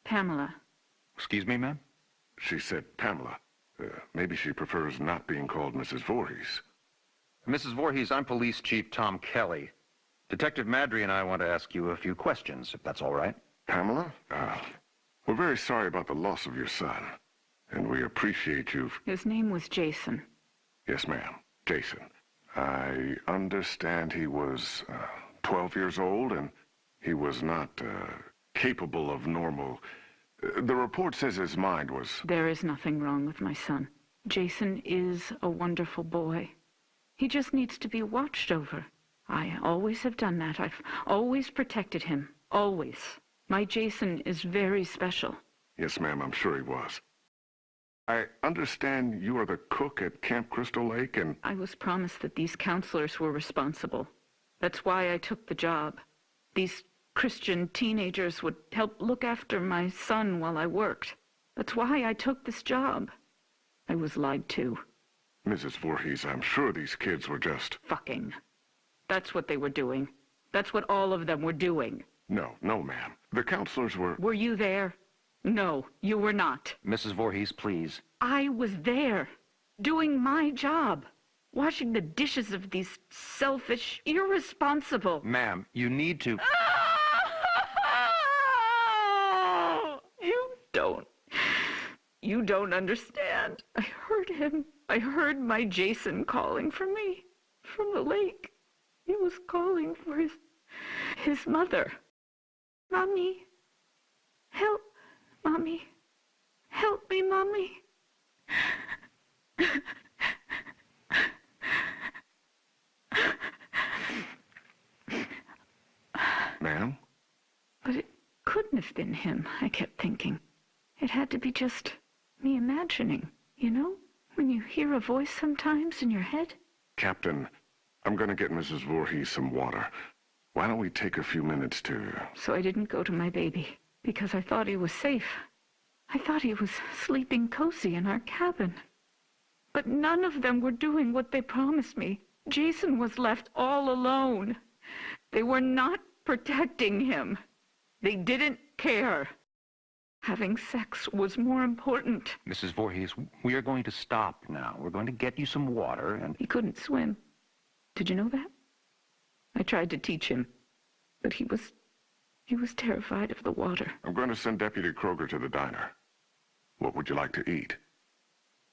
Pamela. Excuse me, ma'am? She said Pamela. Maybe she prefers not being called Mrs. Voorhees. Mrs. Voorhees, I'm Police Chief Tom Kelly. Detective Madry and I want to ask you a few questions, if that's all right. Pamela, we're very sorry about the loss of your son, and we appreciate you. His name was Jason. Yes, ma'am. Jason. I understand he was 12 years old, and he was not capable of normal. The report says his mind was... There is nothing wrong with my son. Jason is a wonderful boy. He just needs to be watched over. I always have done that. I've always protected him. Always. My Jason is very special. Yes, ma'am, I'm sure he was. I understand you are the cook at Camp Crystal Lake, and... I was promised that these counselors were responsible. That's why I took the job. These Christian teenagers would help look after my son while I worked. That's why I took this job. I was lied to. Mrs. Voorhees, I'm sure these kids were just... Fucking. That's what they were doing. That's what all of them were doing. No, ma'am. The counselors were... Were you there? No, you were not. Mrs. Voorhees, please. I was there, doing my job, washing the dishes of these selfish, irresponsible... Ma'am, you need to... You don't understand. I heard him. I heard my Jason calling for me from the lake. He was calling for his mother. Mommy, help, Mommy. Help me, Mommy. Ma'am? But it couldn't have been him, I kept thinking. It had to be just me imagining, you know? When you hear a voice sometimes in your head. Captain, I'm gonna get Mrs. Voorhees some water. Why don't we take a few minutes to... So I didn't go to my baby, because I thought he was safe. I thought he was sleeping cozy in our cabin. But none of them were doing what they promised me. Jason was left all alone. They were not protecting him. They didn't care. Having sex was more important. Mrs. Voorhees, we are going to stop now. We're going to get you some water and... He couldn't swim. Did you know that? I tried to teach him, but he was terrified of the water. I'm going to send Deputy Kroger to the diner. What would you like to eat?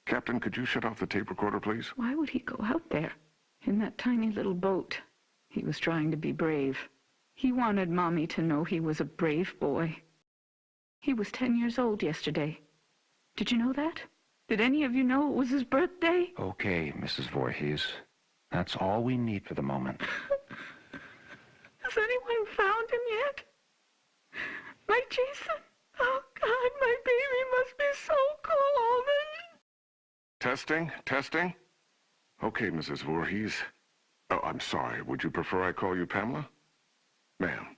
Captain, could you shut off the tape recorder, please? Why would he go out there in that tiny little boat? He was trying to be brave. He wanted Mommy to know he was a brave boy. He was 10 years old yesterday. Did you know that? Did any of you know it was his birthday? Okay, Mrs. Voorhees. That's all we need for the moment. Has anyone found him yet? My Jason? Oh, God, my baby must be so cold. Testing? Okay, Mrs. Voorhees. Oh, I'm sorry. Would you prefer I call you Pamela? Ma'am,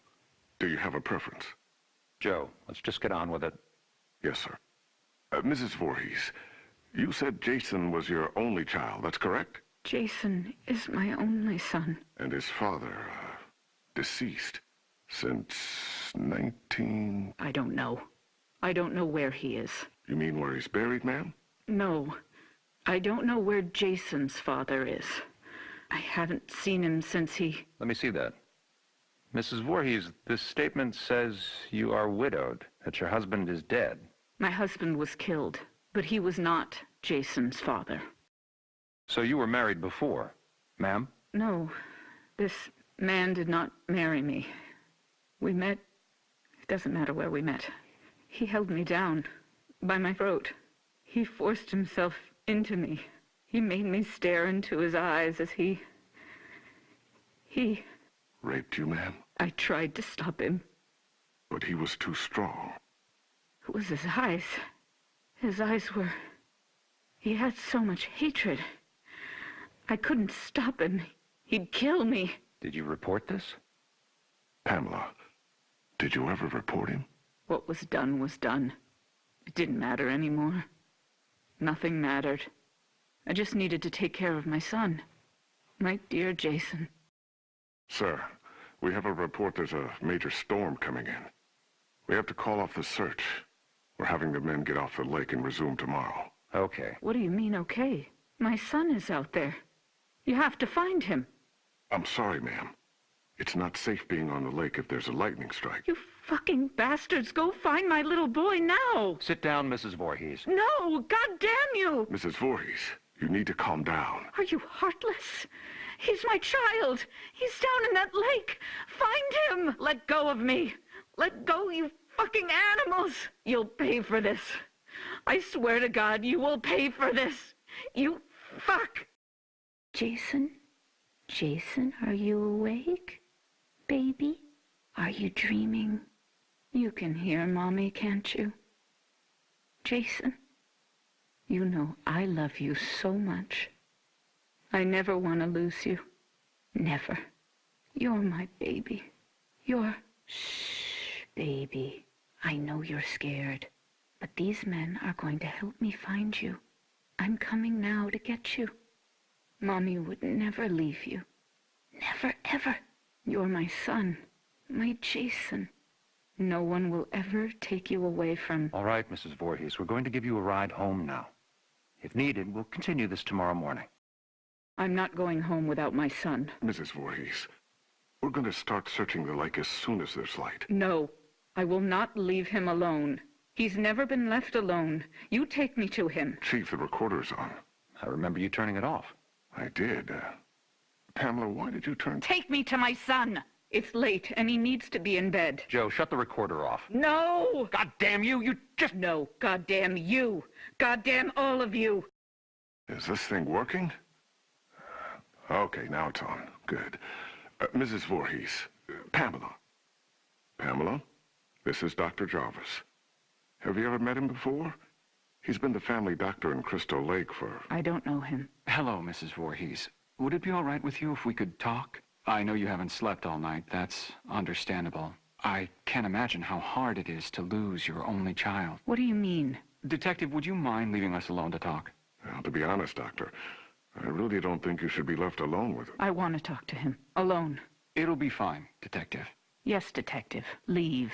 do you have a preference? Joe, let's just get on with it. Yes, sir. Mrs. Voorhees, you said Jason was your only child, that's correct? Jason is my only son. And his father, deceased since 19... I don't know. I don't know where he is. You mean where he's buried, ma'am? No. I don't know where Jason's father is. I haven't seen him since he... Let me see that. Mrs. Voorhees, this statement says you are widowed, that your husband is dead. My husband was killed, but he was not Jason's father. So you were married before, ma'am? No, this man did not marry me. We met... It doesn't matter where we met. He held me down by my throat. He forced himself into me. He made me stare into his eyes as he... Raped you, ma'am? I tried to stop him. But he was too strong. It was his eyes. His eyes were... He had so much hatred. I couldn't stop him. He'd kill me. Did you report this? Pamela, did you ever report him? What was done was done. It didn't matter anymore. Nothing mattered. I just needed to take care of my son. My dear Jason. Sir, we have a report there's a major storm coming in. We have to call off the search. We're having the men get off the lake and resume tomorrow. Okay. What do you mean, okay? My son is out there. You have to find him. I'm sorry, ma'am. It's not safe being on the lake if there's a lightning strike. You fucking bastards, go find my little boy now. Sit down, Mrs. Voorhees. No, God damn you. Mrs. Voorhees, you need to calm down. Are you heartless? He's my child. He's down in that lake. Find him. Let go of me. Let go, you fucking animals. You'll pay for this. I swear to God, you will pay for this. You fuck. Jason? Jason, are you awake? Baby? Are you dreaming? You can hear Mommy, can't you? Jason, you know I love you so much. I never want to lose you. Never. You're my baby. Shh, baby. I know you're scared, but these men are going to help me find you. I'm coming now to get you. Mommy would never leave you. Never, ever. You're my son, my Jason. No one will ever take you away from... All right, Mrs. Voorhees, we're going to give you a ride home now. If needed, we'll continue this tomorrow morning. I'm not going home without my son. Mrs. Voorhees, we're going to start searching the lake as soon as there's light. No, I will not leave him alone. He's never been left alone. You take me to him. Chief, the recorder's on. I remember you turning it off. I did. Pamela, why did you turn... Take me to my son. It's late, and he needs to be in bed. Joe, shut the recorder off. No! God damn you! You just... No, goddamn you. Goddamn all of you. Is this thing working? Okay, now it's on. Good. Mrs. Voorhees, Pamela. Pamela, this is Dr. Jarvis. Have you ever met him before? He's been the family doctor in Crystal Lake for... I don't know him. Hello, Mrs. Voorhees. Would it be all right with you if we could talk? I know you haven't slept all night. That's understandable. I can't imagine how hard it is to lose your only child. What do you mean? Detective, would you mind leaving us alone to talk? Well, to be honest, Doctor, I really don't think you should be left alone with him. I want to talk to him. Alone. It'll be fine, Detective. Yes, Detective. Leave.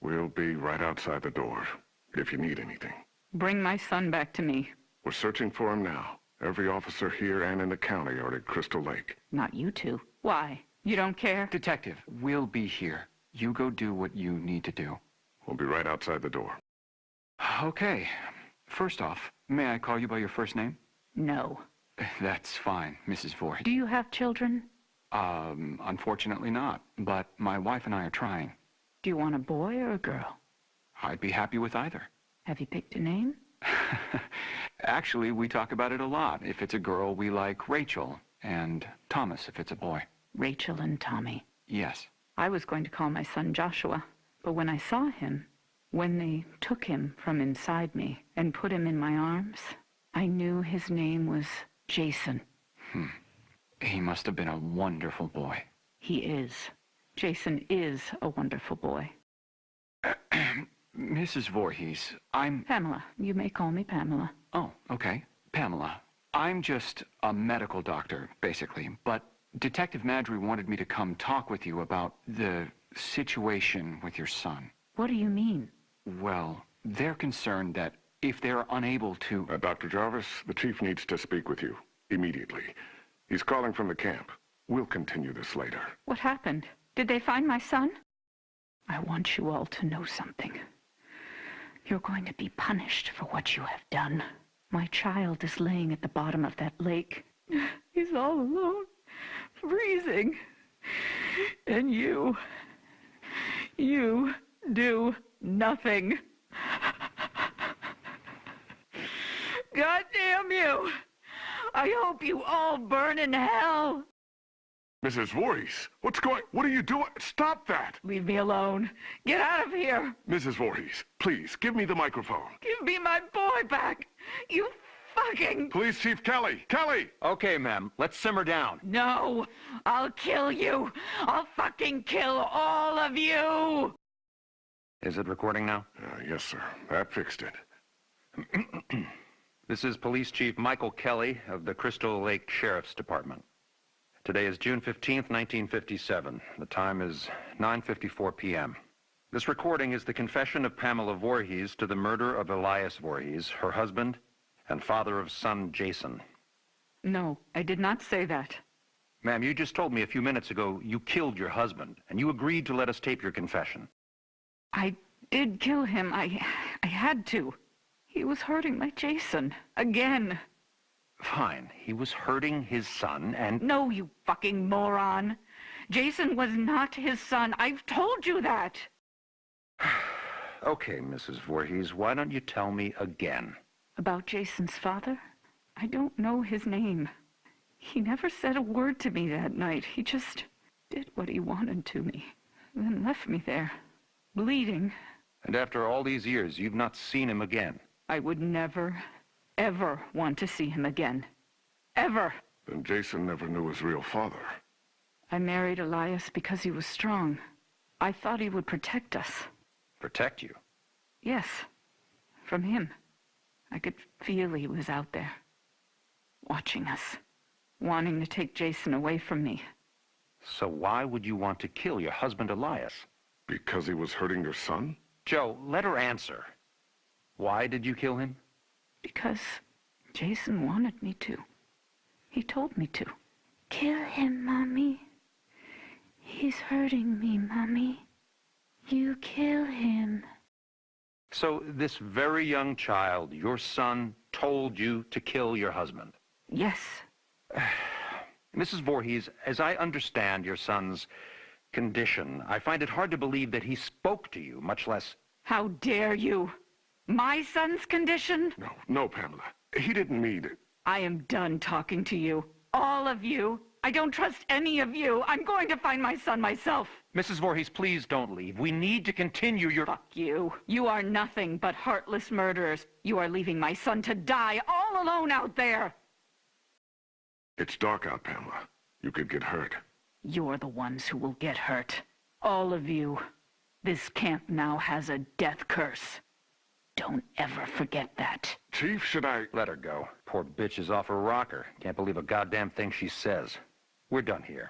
We'll be right outside the door, if you need anything. Bring my son back to me. We're searching for him now. Every officer here and in the county are at Crystal Lake. Not you two. Why? You don't care? Detective, we'll be here. You go do what you need to do. We'll be right outside the door. Okay. First off, may I call you by your first name? No. That's fine, Mrs. Voorhees. Do you have children? Unfortunately not, but my wife and I are trying. Do you want a boy or a girl? I'd be happy with either. Have you picked a name? Actually, we talk about it a lot. If it's a girl, we like Rachel, and Thomas if it's a boy. Rachel and Tommy. Yes. I was going to call my son Joshua, but when I saw him, when they took him from inside me and put him in my arms, I knew his name was Jason. He must have been a wonderful boy. He is. Jason is a wonderful boy. Mrs. Voorhees, I'm... Pamela. You may call me Pamela. Oh, okay. Pamela. I'm just a medical doctor, basically, but Detective Madry wanted me to come talk with you about the situation with your son. What do you mean? Well, they're concerned that if they're unable to... Dr. Jarvis, the chief needs to speak with you immediately. He's calling from the camp. We'll continue this later. What happened? Did they find my son? I want you all to know something. You're going to be punished for what you have done. My child is laying at the bottom of that lake. He's all alone, freezing. And you do nothing. God damn you! I hope you all burn in hell! Mrs. Voorhees, what are you doing? Stop that! Leave me alone. Get out of here! Mrs. Voorhees, please, give me the microphone. Give me my boy back! You fucking... Police Chief Kelly! Kelly! Okay, ma'am. Let's simmer down. No! I'll kill you! I'll fucking kill all of you! Is it recording now? Yes, sir. That fixed it. This is Police Chief Michael Kelly of the Crystal Lake Sheriff's Department. Today is June 15th, 1957. The time is 9:54 p.m. This recording is the confession of Pamela Voorhees to the murder of Elias Voorhees, her husband, and father of son Jason. No, I did not say that. Ma'am, you just told me a few minutes ago you killed your husband, and you agreed to let us tape your confession. I did kill him. I had to. He was hurting my Jason. Again. Fine. He was hurting his son, and... No, you fucking moron. Jason was not his son. I've told you that. Okay, Mrs. Voorhees, why don't you tell me again? About Jason's father? I don't know his name. He never said a word to me that night. He just did what he wanted to me, then left me there, bleeding. And after all these years, you've not seen him again? I would never, ever want to see him again. Ever. Then Jason never knew his real father. I married Elias because he was strong. I thought he would protect us. Protect you? Yes, from him. I could feel he was out there, watching us, wanting to take Jason away from me. So why would you want to kill your husband Elias? Because he was hurting your son? Joe, let her answer. Why did you kill him? Because Jason wanted me to. He told me to. Kill him, Mommy. He's hurting me, Mommy. You kill him. So this very young child, your son, told you to kill your husband? Yes. Mrs. Voorhees, as I understand your son's condition, I find it hard to believe that he spoke to you, much less... How dare you? My son's condition? No, Pamela. He didn't mean it. I am done talking to you. All of you. I don't trust any of you. I'm going to find my son myself. Mrs. Voorhees, please don't leave. We need to continue your... Fuck you. You are nothing but heartless murderers. You are leaving my son to die all alone out there. It's dark out, Pamela. You could get hurt. You're the ones who will get hurt. All of you. This camp now has a death curse. Don't ever forget that. Chief, should I... Let her go. Poor bitch is off her rocker. Can't believe a goddamn thing she says. We're done here.